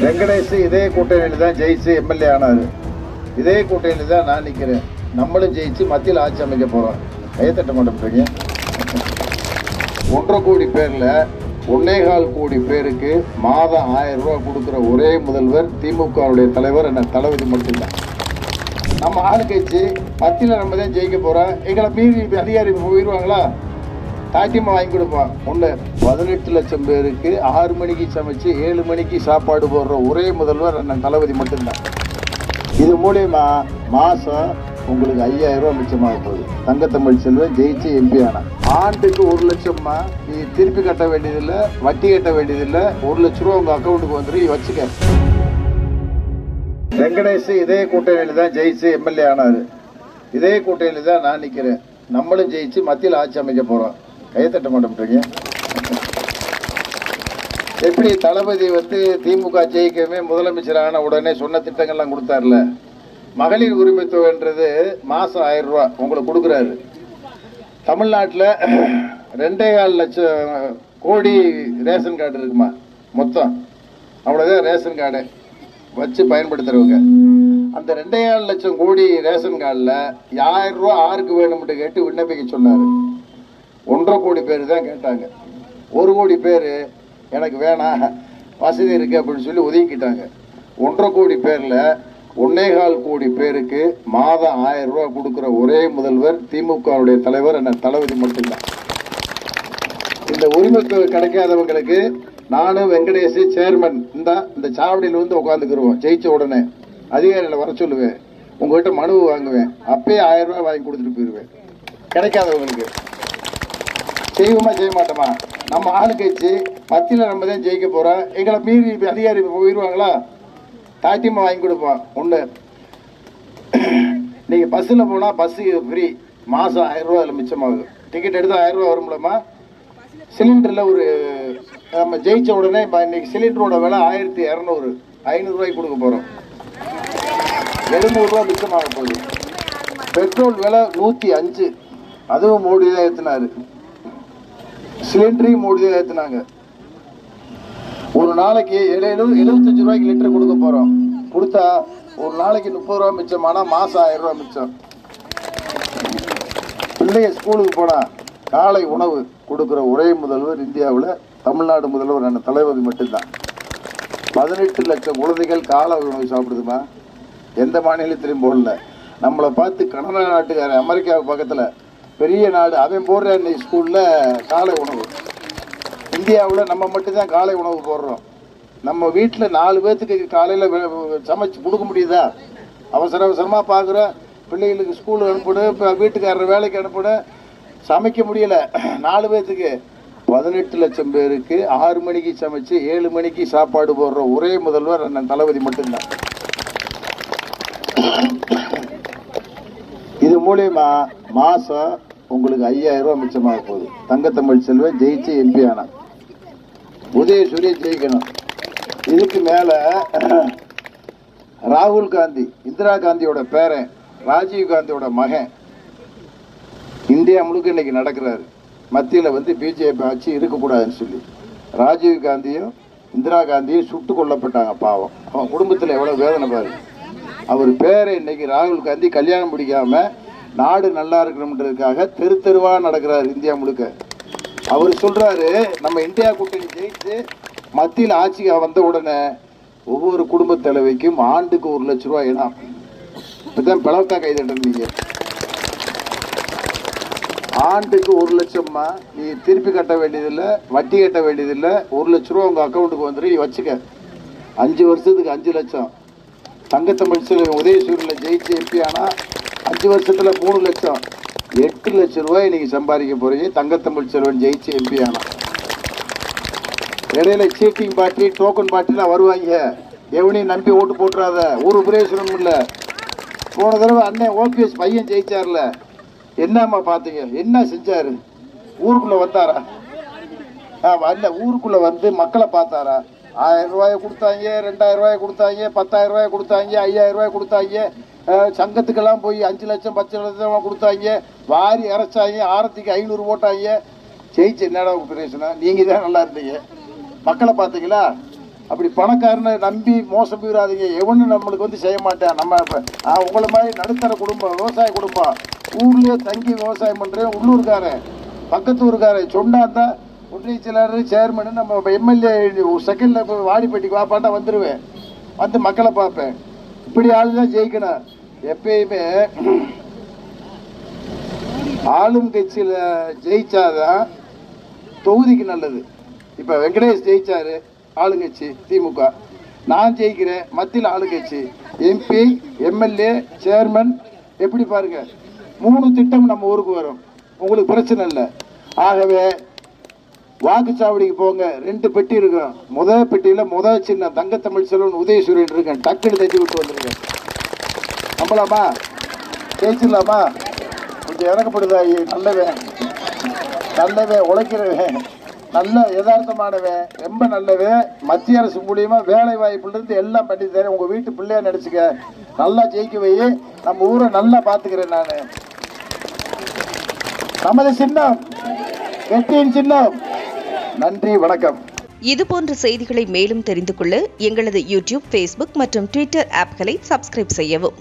வெங்கடேஷ் இதே கூட்டணியில் தான் ஜெயிச்சு எம்எல்ஏ ஆனாரு. இதே கூட்டணியில் தான் நான் நிற்கிறேன். நம்மளும் ஜெயிச்சு மத்தியில் ஆட்சி அமைக்க போகிறோம். கையத்தட்ட மாட்டேங்க. 1.5 கோடி பேரில் 1.25 கோடி பேருக்கு மாதம் 1000 ரூபா கொடுக்குற ஒரே முதல்வர் திமுகவுடைய தலைவர் என்ன தளபதி மட்டும்தான். நம்ம ஆளுக்கட்சி மத்தியில் நம்ம தான் ஜெயிக்க போகிறோம். எங்களை மீறி அதிகாரி போயிடுவாங்களா? தாட்டியமாக வாங்கி கொடுப்பான். 18 லட்சம் பேருக்கு 6 மணிக்கு சமைச்சு 7 மணிக்கு சாப்பாடு போடுற ஒரே முதல்வர் அண்ணன் தளபதி மட்டும்தான். இது மூலயமா மாதம் உங்களுக்கு 5000 ரூபா மிச்சமாக போகுது. தங்கத்தமிழ் செல்வன் ஜெயிச்சு எம்பி ஆனா ஆண்டுக்கு 1 லட்சம்மா. நீ திருப்பி கட்ட வேண்டியதில்லை, வட்டி கட்ட வேண்டியதில்லை. 1 லட்ச ரூபா உங்கள் அக்கௌண்ட்டுக்கு வந்துடும். வச்சுக்க. வெங்கடேஷ் இதே கூட்டணியில் தான் ஜெயிச்சு எம்எல்ஏ ஆனாரு. இதே கூட்டணியில் தான் நான் நிற்கிறேன். நம்மளும் ஜெயிச்சு மத்தியில் ஆட்சி அமைக்க போகிறோம். கையத்தட்ட மாட்டேங்க. எப்படி தளபதி திமுக ஜெயிக்கவே முதலமைச்சர் ஆன உடனே சொன்ன திட்டங்கள்லாம் கொடுத்தாருல. மகளிர் உரிமை தொகைன்றது மாதம் 1000 ரூபா உங்களுக்கு கொடுக்குறாரு. தமிழ்நாட்டில் 2.25 லட்சம் கோடி ரேஷன் கார்டு இருக்குமா மொத்தம். அவ்வளோதான் ரேஷன் கார்டு வச்சு பயன்படுத்துறவங்க. அந்த 2.25 லட்சம் கோடி ரேஷன் கார்டில் 1000 ரூபா யாருக்கு வேணும்னு கேட்டு விண்ணப்பிக்க சொன்னார். 1.5 கோடி பேர் தான் கேட்டாங்க. 1 கோடி பேர் எனக்கு வேணாம், வசதி இருக்கு அப்படின்னு சொல்லி ஒதுக்கிட்டாங்க. 1.5 கோடி பேரில் 1.25 கோடி பேருக்கு மாதம் 1000 ரூபா கொடுக்குற ஒரே முதல்வர் திமுகவுடைய தலைவர் என்ன தளபதி மட்டும்தான். இந்த உரிமை கிடைக்காதவங்களுக்கு நானும் வெங்கடேஷ் சேர்மன் இந்த சாவடியில் உட்காந்துக்கிருவோம். ஜெயிச்ச உடனே அதிகாரிகளை வர சொல்லுவேன். உங்ககிட்ட மனு வாங்குவேன். அப்பயே 1000 ரூபாய் வாங்கி கொடுத்துட்டு போயிடுவேன். கிடைக்காதவங்களுக்கு செய்வோமா செய்ய மாட்டோமா? நம்ம ஆளுக்கட்சி மத்தியில் நம்ம தான் ஜெயிக்க போகிறோம். எங்களை மீறி அதிகாரி போயிடுவாங்களா? தாட்டியமாக வாங்கி கொடுப்போம். நீங்கள் பஸ்ஸில் போனால் பஸ்ஸுக்கு ஃப்ரீ. மாதம் 1000 ரூபா அதில் மிச்சமாகுது. டிக்கெட் எடுத்தால் 1000 ரூபா வரும்லமா? சிலிண்டரில் ஒரு நம்ம ஜெயிச்ச உடனே இன்னைக்கு சிலிண்டரோட விலை 1200, 500 ரூபாய்க்கு கொடுக்க போகிறோம். 700 ரூபா மிச்சமாக போகுது. பெட்ரோல் விலை 105, அதுவும் மோடி தான் ஏற்றினாரு. சிலிண்டரையும் மோடி தான் ஏற்றினாங்க. ஒரு நாளைக்கு 75 ரூபாய்க்கு லிட்டர் கொடுக்க போகிறோம். கொடுத்தா ஒரு நாளைக்கு 30 ரூபா மிச்சமானா மாதம் 1000 ரூபா மிச்சம். பிள்ளைங்க ஸ்கூலுக்கு போனால் காலை உணவு கொடுக்குற ஒரே முதல்வர் இந்தியாவில் தமிழ்நாடு முதல்வர் அண்ணன் தளபதி மட்டும்தான். 18 லட்சம் குழந்தைகள் காலை உணவு சாப்பிடுதுமா? எந்த மாநிலத்திலையும் போடல. நம்மளை பார்த்து கனடா நாட்டுக்காரன், அமெரிக்காவுக்கு பக்கத்தில் பெரிய நாடு, அவன் போடுற இன்னைக்கு ஸ்கூலில் காலை உணவு. இந்தியாவில் நம்ம மட்டும்தான் காலை உணவு போடுறோம். நம்ம வீட்டில் 4 பேர்த்துக்கு காலையில் சமைச்சு கொடுக்க முடியுதா? அவசரமாக பார்க்குற பிள்ளைகளுக்கு ஸ்கூலுக்கு அனுப்பிடு, இப்போ வீட்டுக்காரர் வேலைக்கு அனுப்பிடு, சமைக்க முடியல 4 பேர்த்துக்கு. 18 லட்சம் பேருக்கு 6 மணிக்கு சமைச்சு 7 மணிக்கு சாப்பாடு போடுற ஒரே முதல்வர் அண்ணன் தளபதி மட்டும்தான். இது மூலயமா மாதம் உங்களுக்கு 5000 ரூபா மிச்சமாக போகுது. தங்கத்தமிழ் செல்வன் ஜெயிச்சு எம்பி ஆனா உதயசூரிய ஜெயிக்கணும். இதுக்கு மேலே ராகுல் காந்தி, இந்திரா காந்தியோட பேரன், ராஜீவ் காந்தியோட மகன் இந்தியா முழுக்க இன்னைக்கு நடக்கிறாரு. மத்தியில் பிஜேபி ஆட்சி இருக்கக்கூடாதுன்னு சொல்லி ராஜீவ் காந்தியும் இந்திரா காந்தியும் சுட்டு கொல்லப்பட்டாங்க. பாவம், அவன் குடும்பத்தில் எவ்வளோ வேதனை பாரு. அவர் பேரை இன்னைக்கு ராகுல் காந்தி கல்யாணம் பிடிக்காம நாடு நல்லா இருக்கணும்ன்றதுக்காக தெரு தெருவா நடக்கிறார் இந்தியா முழுக்க. அவர் சொல்றாரு, நம்ம இந்தியா கூட்டணி ஜெயிச்சு மத்தியில் ஆட்சிக்கு வந்த உடனே ஒவ்வொரு குடும்ப தலைவிக்கும் ஆண்டுக்கு 1 லட்ச ரூபாய் இடம். இப்பதான் பிளவுக்கா கைதட்டீங்க. ஆண்டுக்கு 1 லட்சம்மா. நீ திருப்பி கட்ட வேண்டியதில்லை, வட்டி கட்ட வேண்டியதில்லை. 1 லட்ச ரூபா உங்க அக்கௌண்ட்டுக்கு வந்துடும். வச்சுக்க. 5 வருஷத்துக்கு 5 லட்சம். தங்கத்தமிழ் செல்வன் உதயசூரில் ஜெயிச்சு எம்பி ஆனால் 5 வருஷத்தில் 3 லட்சம், 8 லட்சம் ரூபாய் நீங்கள் சம்பாதிக்க போகிறீங்க. தங்கத்தமிழ் செல்வன் ஜெயிச்சு எம்பி ஆனால் இடையில சீட்டிங் பார்ட்டி, டோக்கன் பார்ட்டிலாம் வருவாங்க. எவனையும் நம்பி ஓட்டு போட்டுறாத. ஒரு உபரேசனும் இல்லை. போன தடவை அண்ணன் ஓபிஎஸ் பையன் ஜெயிச்சார்ல, என்னம்மா பார்த்தீங்க? என்ன செஞ்சாரு? ஊருக்குள்ளே வந்தாரா? வரல. ஊருக்குள்ளே மக்களை பார்த்தாரா? 1000 ரூபாயை கொடுத்தாங்க, 2000 ரூபாயை கொடுத்தாங்க, 10,000 ரூபாயை கொடுத்தாங்க, 5000 ரூபாய் கொடுத்தாங்க. சங்கத்துக்கெல்லாம் போய் 5 லட்சம் 10 லட்சம் கொடுத்தாங்க. வாரி இறைச்சாங்க. ஆரத்திக்கு 500 போட்டாங்க. ஜெயிச்சு என்னடா உபரேசனா? நீங்கள் தான் நல்லா இருந்தீங்க. மக்களை பார்த்தீங்களா? அப்படி பணக்காரனை நம்பி மோசம் போயிடாதீங்க. எவனும் நம்மளுக்கு வந்து செய்ய மாட்டேன். நம்ம உங்களை மாதிரி நடுத்தர குடும்பம், விவசாய குடும்பம், ஊர்லேயே தங்கி விவசாயம் பண்ணுறேன். உள்ளூர்காரன், பக்கத்து ஊருக்காரன் சொன்னாந்தா ஒன்றிய செயலாளர், சேர்மனு, நம்ம எம்எல்ஏ செகண்டில் போய் வாடிப்பட்டிக்கு வாப்பாட்டா வந்துடுவேன். வந்து மக்களை பார்ப்பேன். இப்படி ஆளு தான் ஜெயிக்கணும். எப்பயுமே ஆளும் கட்சியில் ஜெயிச்சாதான் தொகுதிக்கு நல்லது. இப்போ வெங்கடேஷ் ஜெயிச்சாரு, ஆளுங்கட்சி திமுக. நான் ஜெயிக்கிறேன், மத்தியில் ஆளுங்கட்சி. எம்பி, எம்எல்ஏ, சேர்மன், எப்படி பாருங்க, 3 திட்டம் நம்ம ஊருக்கு வரும். உங்களுக்கு பிரச்சனை இல்லை. ஆகவே வாக்குச்சாவடிக்கு போங்க. 2 பெட்டி இருக்கும். முதல் பெட்டியில் முதல் சின்ன தங்கத்தமிழ் செல்வன் உதயசூரியன் இருக்கேன். டக்குன்னு தட்டி விட்டு வந்துருங்க. நம்பலாமா? ஜெயிச்சிடலாமா? கொஞ்சம் இறக்கப்படுதா? நல்லவன், நல்லவன், உழைக்கிறவன், நல்ல யதார்த்தமானவன், ரொம்ப நல்லவன். மத்திய அரசு மூலியமா வேலை வாய்ப்புலேருந்து எல்லாம் பண்ணி தரேன். உங்க வீட்டு பிள்ளையா நினைச்சுக்க. நல்லா ஜெயிக்க வை. நம்ம ஊரை நல்லா பாத்துக்கிறேன் நான். நமது சின்னம் வெற்றியின் சின்னம். நன்றி, வணக்கம். இதுபோன்ற செய்திகளை மேலும் தெரிந்து கொள்ள எங்களது யூடியூப், ஃபேஸ்புக் மற்றும் ட்விட்டர் ஆப்களை சப்ஸ்கிரைப் செய்யவும்.